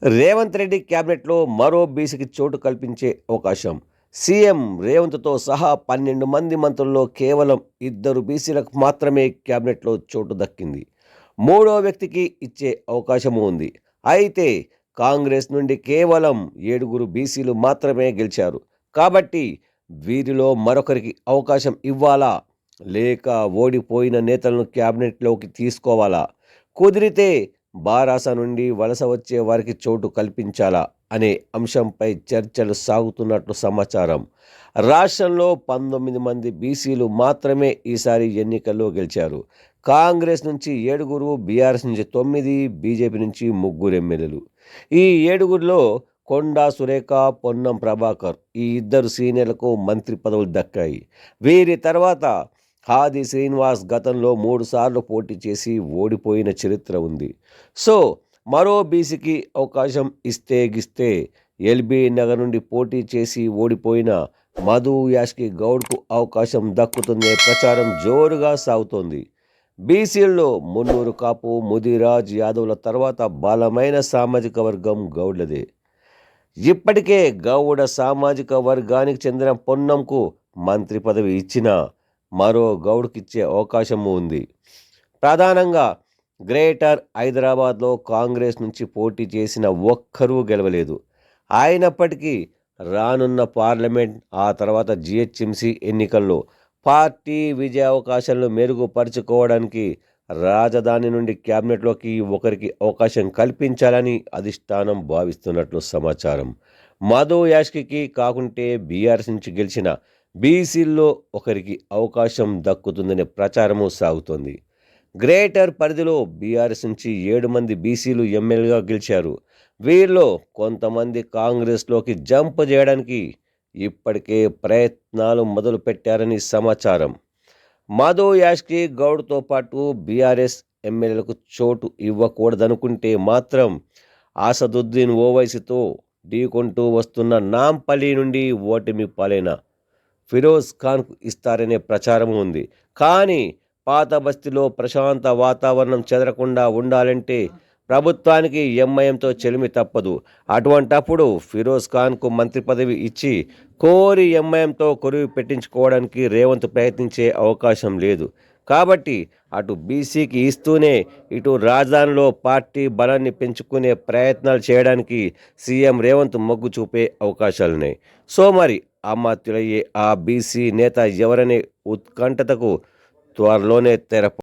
రేవంత్ రెడ్డి క్యాబినెట్లో మరో బీసీకి చోటు కల్పించే అవకాశం. సీఎం రేవంత్తో సహా 12 మంది మంత్రుల్లో కేవలం 2 బీసీలకు మాత్రమే క్యాబినెట్లో చోటు దక్కింది. మూడో వ్యక్తికి ఇచ్చే అవకాశము ఉంది. అయితే కాంగ్రెస్ నుండి కేవలం 7 బీసీలు మాత్రమే గెలిచారు. కాబట్టి వీరిలో మరొకరికి అవకాశం ఇవ్వాలా, లేక ఓడిపోయిన నేతలను క్యాబినెట్లోకి తీసుకోవాలా, కుదిరితే బారాస నుండి వలస వచ్చే వారికి చోటు కల్పించాలా అనే అంశంపై చర్చలు సాగుతున్నట్లు సమాచారం. రాష్ట్రంలో 19 మంది బీసీలు మాత్రమే ఈసారి ఎన్నికల్లో గెలిచారు. కాంగ్రెస్ నుంచి 7, బీఆర్ఎస్ నుంచి 9, బీజేపీ నుంచి 3 ఎమ్మెల్యేలు. ఈ 7లో కొండా సురేఖ, పొన్నం ప్రభాకర్ ఈ 2 సీనియర్లకు మంత్రి పదవులు దక్కాయి. వీరి తర్వాత హాది శ్రీనివాస్ గతంలో 3 సార్లు పోటీ చేసి ఓడిపోయిన చరిత్ర ఉంది. సో మరో బీసీకి అవకాశం ఇస్తే ఎల్బీ నగర్ నుండి పోటీ చేసి ఓడిపోయిన మధు యాష్కి గౌడ్కు అవకాశం దక్కుతుందనే ప్రచారం జోరుగా సాగుతోంది. బీసీల్లో మున్నూరు కాపు, ముదిరాజ్ యాదవ్ల తర్వాత బలమైన సామాజిక వర్గం గౌడ్లదే. ఇప్పటికే గౌడ సామాజిక వర్గానికి చెందిన పొన్నంకు మంత్రి పదవి ఇచ్చినా మరో గౌడ్కిచ్చే అవకాశము ఉంది. ప్రధానంగా గ్రేటర్ హైదరాబాద్లో కాంగ్రెస్ నుంచి పోటీ చేసిన ఒక్కరూ గెలవలేదు. అయినప్పటికీ రానున్న పార్లమెంట్, ఆ తర్వాత జిహెచ్ఎంసీ ఎన్నికల్లో పార్టీ విజయావకాశాలను మెరుగుపరుచుకోవడానికి రాజధాని నుండి క్యాబినెట్లోకి ఒకరికి అవకాశం కల్పించాలని అధిష్టానం భావిస్తున్నట్లు సమాచారం. మధు యాష్కి కాకుంటే బీఆర్ఎస్ నుంచి గెలిచిన బీసీల్లో ఒకరికి అవకాశం దక్కుతుందనే ప్రచారము సాగుతోంది. గ్రేటర్ పరిధిలో బీఆర్ఎస్ నుంచి 7 మంది బీసీలు ఎమ్మెల్యేగా గెలిచారు. వీరిలో కొంతమంది కాంగ్రెస్లోకి జంప్ చేయడానికి ఇప్పటికే ప్రయత్నాలు మొదలుపెట్టారని సమాచారం. మధు యాష్కి గౌడ్తో పాటు బీఆర్ఎస్ ఎమ్మెల్యేలకు చోటు ఇవ్వకూడదనుకుంటే మాత్రం అసదుద్దీన్ ఓవైసీతో ఢీకొంటూ వస్తున్న నాంపల్లి నుండి ఓటమి పాలైన ఫిరోజ్ ఖాన్కు ఇస్తారనే ప్రచారం ఉంది. కానీ పాత బస్తీలో ప్రశాంత వాతావరణం చెదరకుండా ఉండాలంటే ప్రభుత్వానికి ఎంఐఎంతో చెలిమి తప్పదు. అటువంటప్పుడు ఫిరోజ్ ఖాన్కు మంత్రి పదవి ఇచ్చి కోరి ఎంఐఎంతో కొరివి పెట్టించుకోవడానికి రేవంత్ ప్రయత్నించే అవకాశం లేదు. కాబట్టి అటు బీసీకి ఇస్తూనే ఇటు రాజధానిలో పార్టీ బలాన్ని పెంచుకునే ప్రయత్నాలు చేయడానికి సీఎం రేవంత్ మొగ్గు చూపే అవకాశాలున్నాయి. సో మరి అమాత్యులయ్యే ఆ బీసీ నేత ఎవరనే ఉత్కంఠతకు త్వరలోనే తెర